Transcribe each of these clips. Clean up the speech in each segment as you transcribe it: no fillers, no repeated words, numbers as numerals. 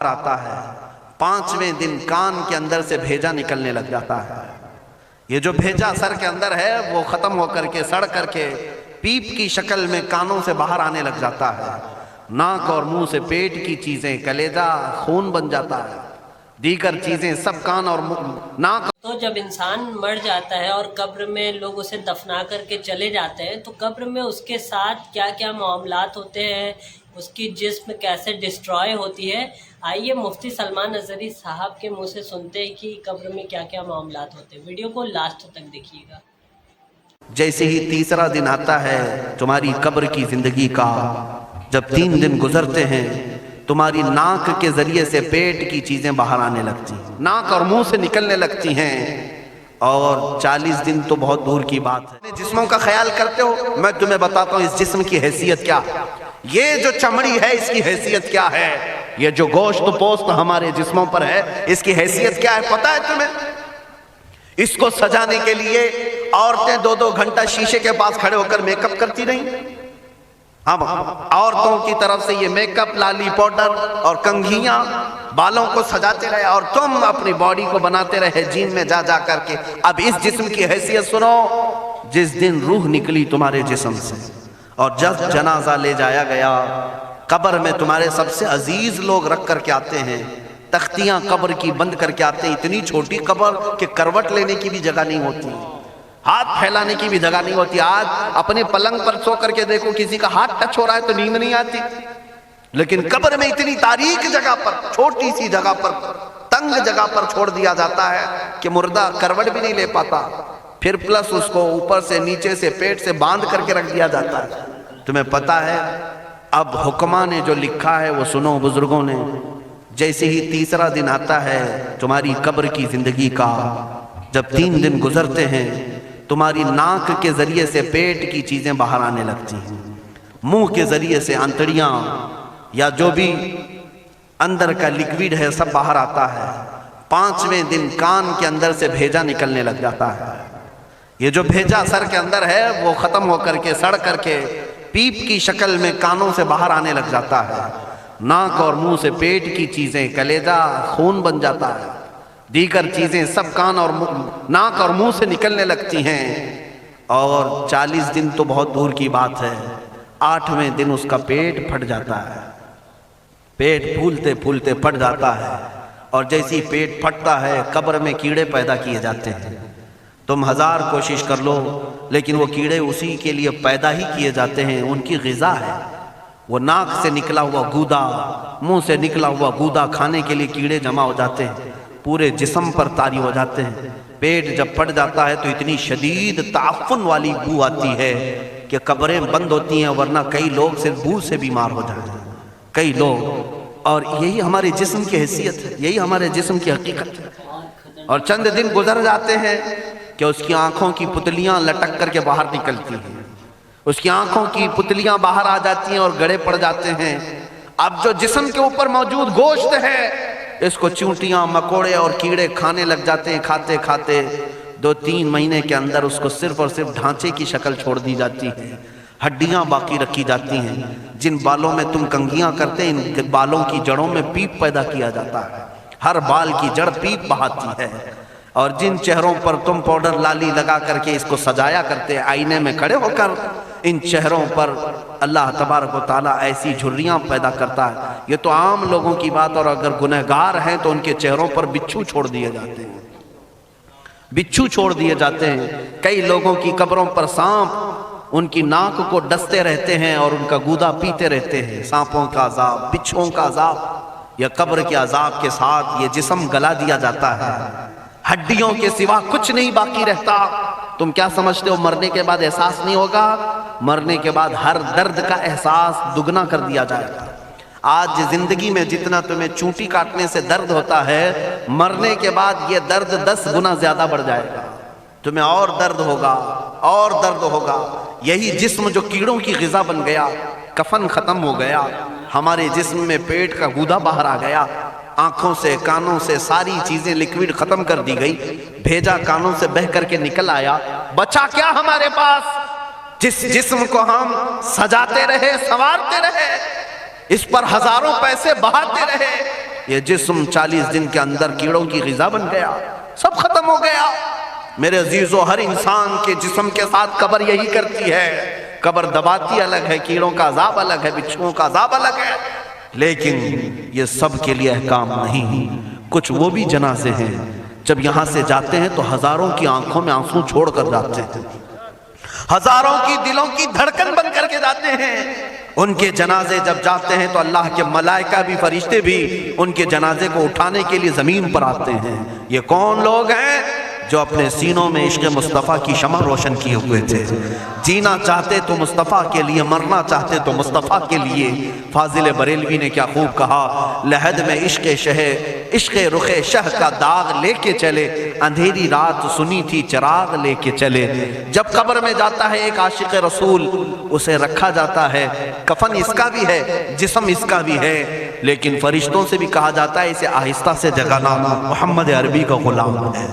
آتا ہے، 5ویں دن کان کے اندر سے بھیجا نکلنے لگ جاتا ہے۔ یہ جو بھیجا سر کے اندر ہے وہ ختم ہو کر کے سڑ کر کے پیپ کی شکل میں کانوں سے باہر آنے لگ جاتا ہے۔ ناک اور منہ سے پیٹ کی چیزیں، کلیجہ خون بن جاتا ہے، دیگر چیزیں سب کان اور ناک۔ تو جب انسان مر جاتا ہے اور قبر میں لوگ اسے دفنا کر کے چلے جاتے ہیں تو قبر میں اس کے ساتھ کیا کیا معاملات ہوتے ہیں، اس کی جسم کیسے ڈسٹرائے ہوتی ہے، آئیے مفتی سلمان اظہری صاحب کے منہ سے سنتے ہیں کہ قبر میں کیا کیا معاملات ہوتے ہیں۔ ویڈیو کو لاسٹ تک دیکھیے گا۔ جیسے ہی تیسرا دن آتا ہے تمہاری قبر کی زندگی کا، جب 3 دن گزرتے ہیں تمہاری ناک کے ذریعے سے پیٹ کی چیزیں باہر آنے لگتی ہیں، ناک اور منہ سے نکلنے لگتی ہیں، اور 40 دن تو بہت دور کی بات ہے۔ جسموں کا خیال کرتے ہو؟ میں تمہیں بتاتا ہوں اس جسم کی حیثیت کیا ہے۔ یہ جو چمڑی ہے اس کی حیثیت کیا ہے، یہ جو گوشت پوست ہمارے جسموں پر ہے اس کی حیثیت کیا ہے پتہ ہے تمہیں؟ اس کو سجانے کے لیے عورتیں 2-2 گھنٹہ شیشے کے پاس کھڑے ہو کر میک اپ کرتی رہیں۔ اب عورتوں کی طرف سے یہ میک اپ، لالی پاؤڈر اور کنگھیاں بالوں کو سجاتے رہے، اور تم اپنی باڈی کو بناتے رہے جیم میں جا جا کر کے۔ اب اس جسم کی حیثیت سنو، جس دن روح نکلی تمہارے جسم سے اور جب جنازہ لے جایا گیا، قبر میں تمہارے سب سے عزیز لوگ رکھ کر کے آتے ہیں، تختیاں قبر کی بند کر کے آتے ہیں، اتنی چھوٹی قبر کہ کروٹ لینے کی بھی جگہ نہیں ہوتی، ہاتھ پھیلانے کی بھی جگہ نہیں ہوتی۔ آج اپنے پلنگ پر سو کر کے دیکھو کسی کا ہاتھ ٹچ ہو رہا ہے تو نیند نہیں آتی، لیکن قبر میں اتنی تاریک جگہ پر، چھوٹی سی جگہ پر، تنگ جگہ پر چھوڑ دیا جاتا ہے کہ مردہ کروٹ بھی نہیں لے پاتا، پھر پلس اس کو اوپر سے نیچے سے پیٹ سے باندھ کر کے رکھ دیا جاتا ہے۔ تمہیں پتا ہے اب حکماں نے جو لکھا ہے وہ سنو بزرگوں نے، جیسے ہی تیسرا دن آتا ہے تمہاری قبر کی زندگی کا، جب 3 دن گزرتے ہیں تمہاری ناک کے ذریعے سے پیٹ کی چیزیں باہر آنے لگتی ہیں، منہ کے ذریعے سے انتڑیاں یا جو بھی اندر کا لیکویڈ ہے سب باہر آتا ہے۔ 5ویں دن کان کے اندر سے بھیجا نکلنے لگ جاتا ہے۔ یہ جو بھیجا سر کے اندر ہے وہ ختم ہو کر کے سڑ کر کے پیپ کی شکل میں کانوں سے باہر آنے لگ جاتا ہے، ناک اور منہ سے پیٹ کی چیزیں، کلیجہ خون بن جاتا ہے، دیگر چیزیں سب کان اور ناک اور منہ سے نکلنے لگتی ہیں، اور 40 دن تو بہت دور کی بات ہے، 8ویں دن اس کا پیٹ پھٹ جاتا ہے، پیٹ پھولتے پھولتے پھٹ جاتا ہے، اور جیسی پیٹ پھٹتا ہے قبر میں کیڑے پیدا کیے جاتے ہیں۔ تم 1000 کوشش کر لو لیکن وہ کیڑے اسی کے لیے پیدا ہی کیے جاتے ہیں، ان کی غذا ہے۔ وہ ناک سے نکلا ہوا گودا، منہ سے نکلا ہوا گودا کھانے کے لیے کیڑے جمع ہو جاتے ہیں، پورے جسم پر طاری ہو جاتے ہیں۔ پیٹ جب پھٹ جاتا ہے تو اتنی شدید تعفن والی بو آتی ہے کہ قبریں بند ہوتی ہیں، ورنہ کئی لوگ صرف بو سے بیمار ہو جاتے ہیں، کئی لوگ۔ اور یہی ہمارے جسم کی حیثیت ہے، یہی ہمارے جسم کی حقیقت ہے۔ اور چند دن گزر جاتے ہیں کہ اس کی آنکھوں کی پتلیاں لٹک کر کے باہر نکلتی ہیں، اس کی آنکھوں کی پتلیاں باہر آ جاتی ہیں اور گڑے پڑ جاتے ہیں۔ اب جو جسم کے اوپر موجود گوشت ہے اس کو چونٹیاں، مکوڑے اور کیڑے کھانے لگ جاتے ہیں، کھاتے کھاتے 2-3 مہینے کے اندر اس کو صرف اور صرف ڈھانچے کی شکل چھوڑ دی جاتی ہے، ہڈیاں باقی رکھی جاتی ہیں۔ جن بالوں میں تم کنگھیاں کرتے ہیں ان بالوں کی جڑوں میں پیپ پیدا کیا جاتا ہے، ہر بال کی جڑ پیپ بہاتی ہے۔ اور جن چہروں پر تم پاؤڈر لالی لگا کر کے اس کو سجایا کرتے آئینے میں کھڑے ہو کر، ان چہروں پر اللہ تبارک و تعالیٰ ایسی جھریاں پیدا کرتا ہے۔ یہ تو عام لوگوں کی بات، اور اگر گنہگار ہیں تو ان کے چہروں پر بچھو چھوڑ دیے جاتے ہیں، بچھو چھوڑ دیے جاتے ہیں۔ کئی لوگوں کی قبروں پر سانپ ان کی ناک کو ڈستے رہتے ہیں اور ان کا گودا پیتے رہتے ہیں۔ سانپوں کا عذاب، بچھوؤں کا عذاب، یا قبر کے عذاب کے ساتھ یہ جسم گلا دیا جاتا ہے، ہڈیوں کے سوا کچھ نہیں باقی رہتا۔ تم کیا سمجھتے ہو مرنے کے بعد احساس نہیں ہوگا؟ مرنے کے بعد ہر درد کا احساس دگنا کر دیا جائے گا۔ آج زندگی میں جتنا تمہیں چونٹی کاٹنے سے درد ہوتا ہے، مرنے کے بعد یہ درد 10 گنا زیادہ بڑھ جائے گا، تمہیں اور درد ہوگا، اور درد ہوگا۔ یہی جسم جو کیڑوں کی غذا بن گیا، کفن ختم ہو گیا، ہمارے جسم میں پیٹ کا گودا باہر آ گیا، آنکھوں سے کانوں سے ساری چیزیں لکوڈ ختم کر دی گئی، بھیجا کانوں سے بہ کر کے نکل آیا، بچا کیا ہمارے پاس؟ جس جسم کو ہم سجاتے رہے، سنوارتے رہے، اس پر ہزاروں پیسے بہاتے رہے، یہ جسم 40 دن کے اندر کیڑوں کی غذا بن گیا، سب ختم ہو گیا۔ میرے عزیزو، ہر انسان کے جسم کے ساتھ قبر یہی کرتی ہے، قبر دباتی الگ ہے، کیڑوں کا عذاب الگ ہے، بچھوؤں کا عذاب الگ ہے، لیکن یہ سب کے لیے احکام نہیں۔ کچھ وہ بھی جنازے ہیں جب یہاں سے جاتے ہیں تو ہزاروں کی آنکھوں میں آنسو چھوڑ کر جاتے ہیں، ہزاروں کی دلوں کی دھڑکن بن کر کے جاتے ہیں۔ ان کے جنازے جب جاتے ہیں تو اللہ کے ملائکہ بھی، فرشتے بھی ان کے جنازے کو اٹھانے کے لیے زمین پر آتے ہیں۔ یہ کون لوگ ہیں؟ جو اپنے سینوں میں عشق مصطفیٰ کی شمع روشن کیے ہوئے تھے، جینا چاہتے تو مصطفیٰ کے لیے، مرنا چاہتے تو مصطفیٰ کے لیے۔ فاضل بریلوی نے کیا خوب کہا، لحد میں عشق رخ شہ کا داغ لے کے چلے، اندھیری رات سنی تھی چراغ لے کے چلے۔ جب قبر میں جاتا ہے ایک عاشق رسول، اسے رکھا جاتا ہے، کفن اس کا بھی ہے، جسم اس کا بھی ہے، لیکن فرشتوں سے بھی کہا جاتا ہے اسے آہستہ سے جگانا، محمد عربی کا غلام ہے،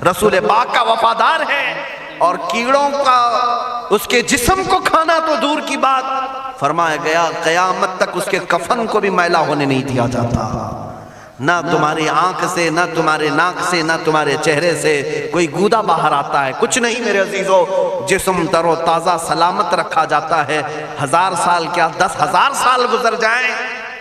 رسول پاک کا وفادار ہے، اور کیڑوں کا اس کے جسم کو کھانا تو دور کی بات، فرمایا گیا قیامت تک اس کے کفن کو بھی میلا ہونے نہیں دیا جاتا۔ نہ تمہاری آنکھ سے، نہ تمہارے ناک سے، نہ تمہارے چہرے سے کوئی گودا باہر آتا ہے، کچھ نہیں میرے عزیزو، جسم تر و تازہ سلامت رکھا جاتا ہے۔ 1000 سال کیا 10,000 سال گزر جائیں،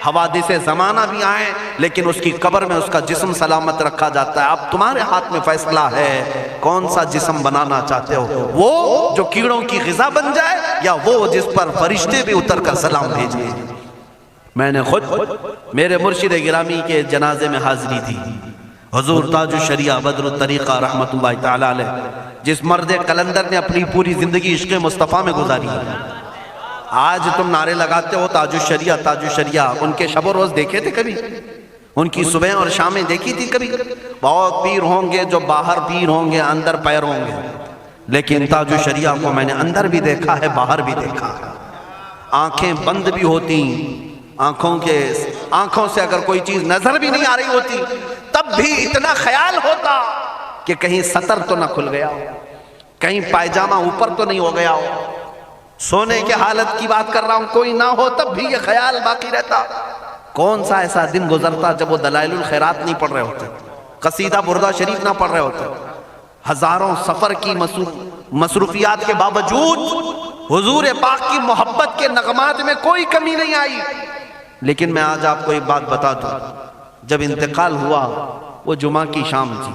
حوادث زمانہ بھی آئیں، لیکن اس کی قبر میں اس کا جسم سلامت رکھا جاتا ہے۔ اب تمہارے ہاتھ میں فیصلہ ہے، کون سا جسم بنانا چاہتے ہو، وہ جو کیڑوں کی غذا بن جائے، یا وہ جس پر فرشتے بھی اتر کر سلام بھیجیں۔ میں نے خود میرے مرشد گرامی کے جنازے میں حاضری دی، حضور تاج الشریعہ بدر الطریقہ رحمت اللہ تعالی علیہ، جس مرد قلندر نے اپنی پوری زندگی عشق مصطفیٰ میں گزاری ہے۔ آج تم نعرے لگاتے ہو تاج الشریعہ تاج الشریعہ، ان کے شب و روز دیکھے تھے کبھی؟ ان کی صبح اور شامیں دیکھی تھی کبھی؟ بہت پیر ہوں گے جو باہر پیر ہوں گے، اندر پیر ہوں گے، لیکن تاج الشریعہ کو میں نے اندر بھی دیکھا ہے، باہر بھی دیکھا ہے۔ آنکھیں بند بھی ہوتی، آنکھوں سے اگر کوئی چیز نظر بھی نہیں آ رہی ہوتی، تب بھی اتنا خیال ہوتا کہ کہیں سطر تو نہ کھل گیا ہو، کہیں پائجامہ اوپر تو نہیں ہو گیا ہو، سونے کے حالت کی بات کر رہا ہوں، کوئی نہ ہو تب بھی یہ خیال باقی رہتا۔ کون سا ایسا دن گزرتا جب وہ دلائل الخیرات نہیں پڑھ رہے ہوتے، قصیدہ بردہ شریف نہ پڑھ رہے ہوتے، ہزاروں سفر کی مصروفیات کے باوجود حضور پاک کی محبت کے نغمات میں کوئی کمی نہیں آئی۔ لیکن میں آج آپ کو ایک بات بتا دوں، جب انتقال ہوا وہ جمعہ کی شام تھی،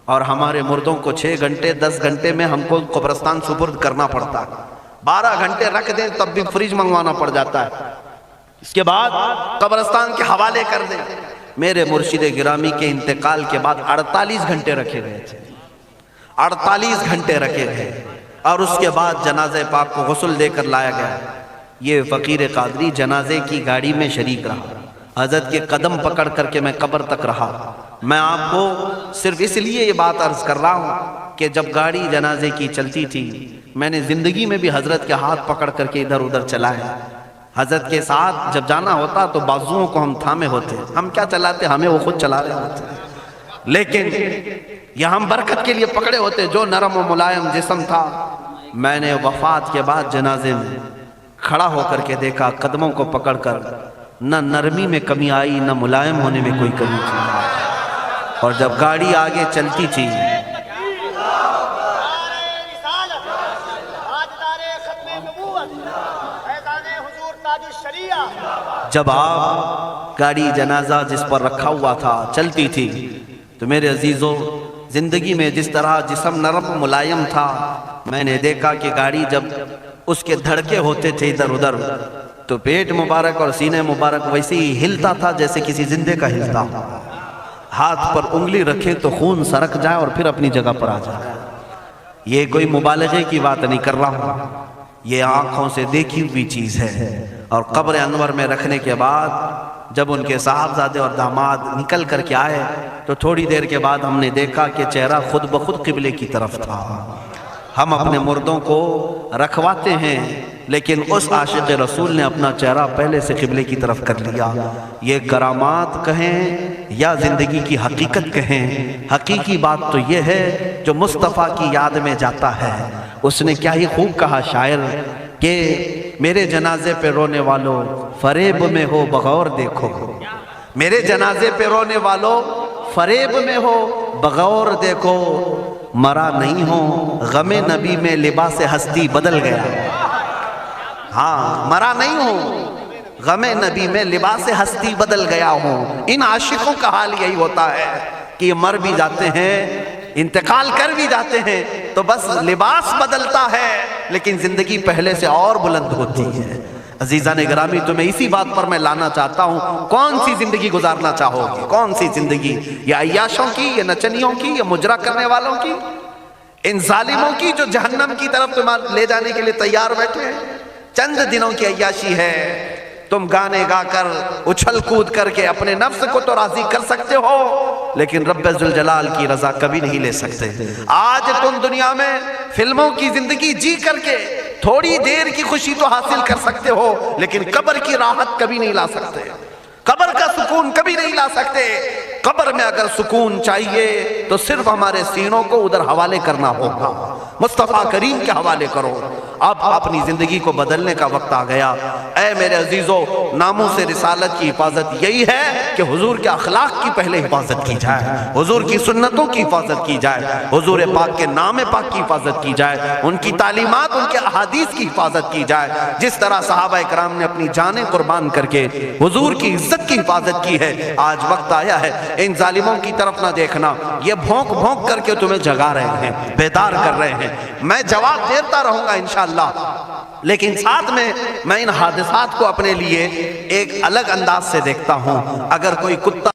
اور ہمارے مردوں کو 6 گھنٹے 10 گھنٹے میں ہم کو قبرستان سپرد کرنا پڑتا ہے، 12 گھنٹے رکھ دیں تب بھی فریج منگوانا پڑ جاتا ہے، اس کے بعد قبرستان کے حوالے کر دیں۔ میرے مرشد گرامی کے انتقال کے بعد 48 گھنٹے رکھے گئے تھے، 48 گھنٹے رکھے گئے، اور اس کے بعد جنازہ پاک کو غسل دے کر لایا گیا۔ یہ فقیر قادری جنازے کی گاڑی میں شریک رہا، حضرت کے قدم پکڑ کر کے میں قبر تک رہا۔ میں آپ کو صرف اس لیے یہ بات عرض کر رہا ہوں کہ جب گاڑی جنازے کی چلتی تھی، میں نے زندگی میں بھی حضرت کے ہاتھ پکڑ کر کے ادھر ادھر چلائے۔ حضرت کے ساتھ جب جانا ہوتا تو بازوؤں کو ہم تھامے ہوتے، ہم کیا چلاتے، ہمیں وہ خود چلا رہے ہوتے، لیکن یہ ہم برکت کے لیے پکڑے ہوتے۔ جو نرم و ملائم جسم تھا، میں نے وفات کے بعد جنازے میں کھڑا ہو کر کے دیکھا، قدموں کو پکڑ کر، نہ نرمی میں کمی آئی، نہ ملائم ہونے میں کوئی کمی تھی۔ اور جب گاڑی آگے چلتی تھی، جب آپ گاڑی جنازہ جس پر رکھا ہوا تھا چلتی تھی، تو میرے عزیزوں زندگی میں جس طرح جسم نرم ملائم تھا، میں نے دیکھا کہ گاڑی جب اس کے دھڑکے ہوتے تھے ادھر ادھر، تو پیٹ مبارک اور سینے مبارک ویسے ہی ہلتا تھا جیسے کسی زندے کا ہلتا ہو۔ ہاتھ پر انگلی رکھے تو خون سرک جائے اور پھر اپنی جگہ پر آ جائے۔ یہ کوئی مبالغے کی بات نہیں کر رہا ہوں، یہ آنکھوں سے دیکھی ہوئی چیز ہے۔ اور قبر انور میں رکھنے کے بعد جب ان کے صاحبزادے اور داماد نکل کر کے آئے تو تھوڑی دیر کے بعد ہم نے دیکھا کہ چہرہ خود بخود قبلے کی طرف تھا۔ ہم اپنے مردوں کو رکھواتے ہیں، لیکن اس عاشق رسول نے اپنا چہرہ پہلے سے قبلے کی طرف کر لیا۔ یہ کرامات کہیں یا زندگی کی حقیقت کہیں، حقیقی بات تو یہ ہے جو مصطفیٰ کی یاد میں جاتا ہے۔ اس نے کیا ہی خوب کہا شاعر کہ میرے جنازے پہ رونے والوں فریب میں ہو بغور دیکھو، میرے جنازے پہ رونے والوں فریب میں ہو، بغور دیکھو مرا نہیں ہو، غم نبی میں لباس ہستی بدل گیا۔ ہاں، مرا نہیں ہو، غم نبی میں لباس ہستی بدل گیا ہوں۔ ان عاشقوں کا حال یہی ہوتا ہے کہ یہ مر بھی جاتے ہیں، انتقال کر بھی جاتے ہیں، تو بس لباس بدلتا ہے لیکن زندگی پہلے سے اور بلند ہوتی ہے۔ عزیزان گرامی، تمہیں اسی بات پر میں لانا چاہتا ہوں، کون سی زندگی گزارنا چاہو گے؟ کون سی زندگی؟ یا عیاشوں کی، یا نچنیوں کی، یا مجرا کرنے والوں کی، ان ظالموں کی جو جہنم کی طرف تمہیں لے جانے کے لیے تیار بیٹھے ہیں؟ چند دنوں کی عیاشی ہے، تم گانے گا کر اچھل کود کر کے اپنے نفس کو تو راضی کر سکتے ہو، لیکن رب ذوالجلال کی رضا کبھی نہیں لے سکتے۔ آج تم دنیا میں فلموں کی زندگی جی کر کے تھوڑی دیر کی خوشی تو حاصل کر سکتے ہو، لیکن قبر کی راحت کبھی نہیں لا سکتے، قبر کا سکون کبھی نہیں لا سکتے۔ قبر میں اگر سکون چاہیے تو صرف ہمارے سینوں کو ادھر حوالے کرنا ہوگا، مصطفیٰ کریم کے حوالے کرو۔ اب اپنی زندگی کو بدلنے کا وقت آ گیا۔ اے میرے عزیزو، ناموس رسالت کی حفاظت یہی ہے کہ حضور کے اخلاق کی پہلے حفاظت کی جائے، حضور کی سنتوں کی حفاظت کی جائے، حضور پاک کے نام پاک کی حفاظت کی جائے، ان کی تعلیمات، ان کے احادیث کی حفاظت کی جائے۔ جس طرح صحابہ اکرام نے اپنی جانیں قربان کر کے حضور کی عزت کی حفاظت کی ہے، آج وقت آیا ہے ان ظالموں کی طرف نہ دیکھنا۔ یہ بھونک بھونک کر کے تمہیں جگا رہے ہیں، بیدار کر رہے ہیں۔ میں جواب دیتا رہوں گا انشاءاللہ، لیکن ساتھ میں ان حادثات کو اپنے لیے ایک الگ انداز سے دیکھتا ہوں۔ اگر کوئی کتا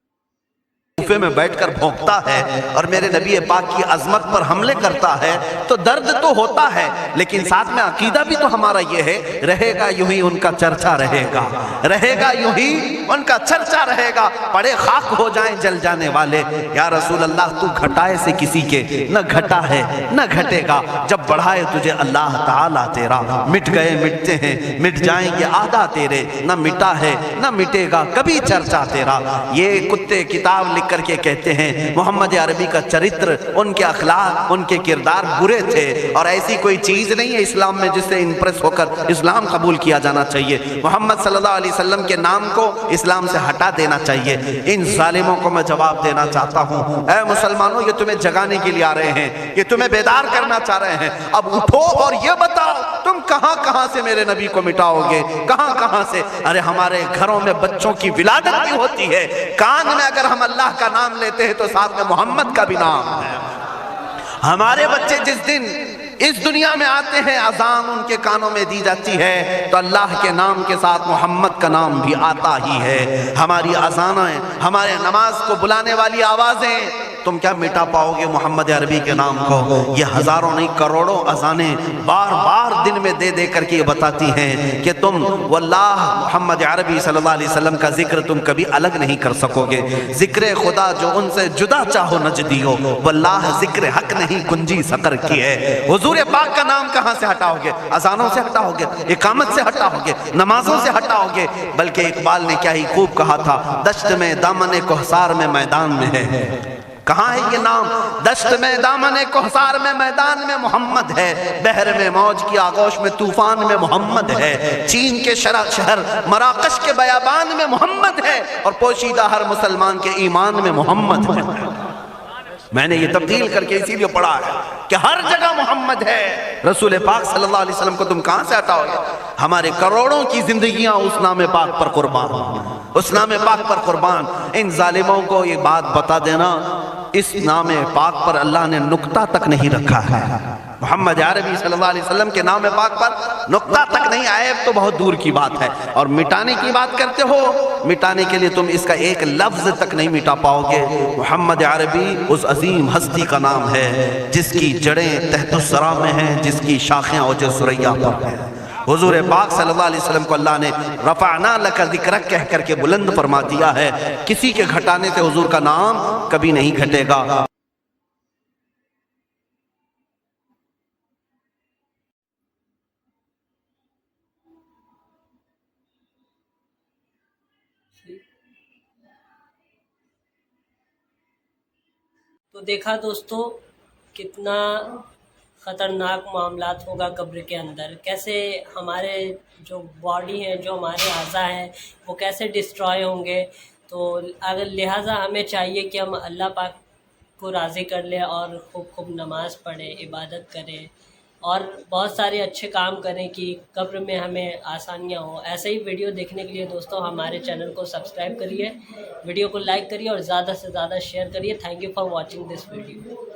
کوفے میں بیٹھ کر بھونکتا ہے اور میرے نبی پاک کی عظمت پر حملے کرتا ہے تو درد تو ہوتا ہے، لیکن ساتھ میں عقیدہ بھی تو ہمارا یہ ہے، رہے گا یوں ہی ان کا چرچا رہے گا، رہے گا یوں ہی ان کا چرچا رہے گا، پڑے خاک ہو جائیں جل جانے والے۔ یا رسول اللہ، تو گھٹائے سے کسی کے نہ گھٹا ہے نہ گھٹے گا، جب بڑھائے تجھے اللہ تعالیٰ تیرا، مٹ گئے مٹتے ہیں مٹ جائیں گے آدھا تیرے، نہ مٹا ہے نہ مٹے گا کبھی چرچا تیرا۔ یہ کتے کتاب لکھ کر کے کہتے ہیں محمد عربی کا چرتر، ان کے اخلاق، ان کے کردار برے تھے، اور ایسی کوئی چیز نہیں ہے اسلام میں جس سے امپریس ہو کر اسلام قبول کیا جانا چاہیے۔ محمد صلی اللہ علیہ وسلم کے نام کو اسلام سے ہٹا دینا چاہیے۔ ان ظالموں کو میں جواب دینا چاہتا ہوں، اے مسلمانوں، یہ تمہیں جگانے کے لیے آ رہے ہیں، یہ تمہیں بیدار کرنا چاہ رہے ہیں۔ اب اٹھو اور یہ بتاؤ تم کہاں کہاں سے میرے نبی کو مٹاؤ گے، کہاں کہاں سے؟ ارے ہمارے گھروں میں بچوں کی ولادت بھی ہوتی ہے، کان میں اگر ہم اللہ کا نام لیتے ہیں تو ساتھ میں محمد کا بھی نام ہے۔ ہمارے بچے جس دن اس دنیا میں آتے ہیں، اذان ان کے کانوں میں دی جاتی ہے تو اللہ کے نام کے ساتھ محمد کا نام بھی آتا ہی ہے۔ ہماری اذانیں، ہمارے نماز کو بلانے والی آوازیں، تم کیا مٹا پاؤ گے محمد عربی کے نام کو؟ یہ ہزاروں نہیں کروڑوں اذانیں بار بار دن میں دے دے کر کے یہ بتاتی ہیں کہ تم واللہ محمد عربی صلی اللہ علیہ وسلم کا ذکر تم کبھی الگ نہیں کر سکو گے۔ ذکر خدا جو ان سے جدا چاہو نجدیو، واللہ ذکر حق نہیں کنجی سقر کی ہے۔ حضور پاک کا نام کہاں سے ہٹاؤ گے؟ اذانوں سے ہٹاؤ گے، اقامت سے ہٹاؤ گے، نمازوں سے ہٹاؤ گے؟ بلکہ اقبال نے کیا ہی خوب کہا تھا، دشت میں دامن کوہسار میں میدان میں ہے۔ کہاں ہے یہ نام؟ دشت میں دامن کوہسار میں میدان میں محمد ہے، بحر میں موج کی آغوش میں طوفان میں محمد ہے، چین کے شہر مراکش کے بیابان میں محمد ہے، اور پوشیدہ ہر مسلمان کے ایمان میں محمد ہے۔ میں نے یہ تبدیل کر کے اسی لیے پڑھا ہے کہ ہر جگہ محمد ہے۔ رسول پاک صلی اللہ علیہ وسلم کو تم کہاں سے ہٹاؤ گے؟ ہمارے کروڑوں کی زندگیاں اس نام پاک پر قربان، اس نام پاک پر قربان۔ ان ظالموں کو یہ بات بتا دینا، اس نام پاک پر اللہ نے نقطہ تک نہیں رکھا ہے۔ محمد عربی صلی اللہ علیہ وسلم کے نام پاک پر نقطہ تک نہیں، عیب تو بہت دور کی بات ہے، اور مٹانے کی بات کرتے ہو، مٹانے کے لیے تم اس کا ایک لفظ تک نہیں مٹا پاؤ گے۔ محمد عربی اس عظیم ہستی کا نام ہے جس کی جڑیں تحت الثری میں ہیں، جس کی شاخیں اوج ثریا پر ہیں۔ حضور پاک صلی اللہ علیہ وسلم کو اللہ نے رفعنا لک ذکرک کہہ کر کے بلند فرما دیا ہے۔ کسی کے گھٹانے سے حضور کا نام کبھی نہیں گھٹے گا۔ تو دیکھا دوستو کتنا خطرناک معاملات ہوگا قبر کے اندر، کیسے ہمارے جو باڈی ہے، جو ہمارے اعضاء ہیں، وہ کیسے ڈسٹرائے ہوں گے، تو اگر لہٰذا ہمیں چاہیے کہ ہم اللہ پاک کو راضی کر لیں اور خوب خوب نماز پڑھیں، عبادت کریں اور بہت سارے اچھے کام کریں کہ قبر میں ہمیں آسانیاں ہوں۔ ایسے ہی ویڈیو دیکھنے کے لیے دوستوں ہمارے چینل کو سبسکرائب کریے، ویڈیو کو لائک کریے اور زیادہ سے زیادہ شیئر کریے۔ Thank you for watching this video.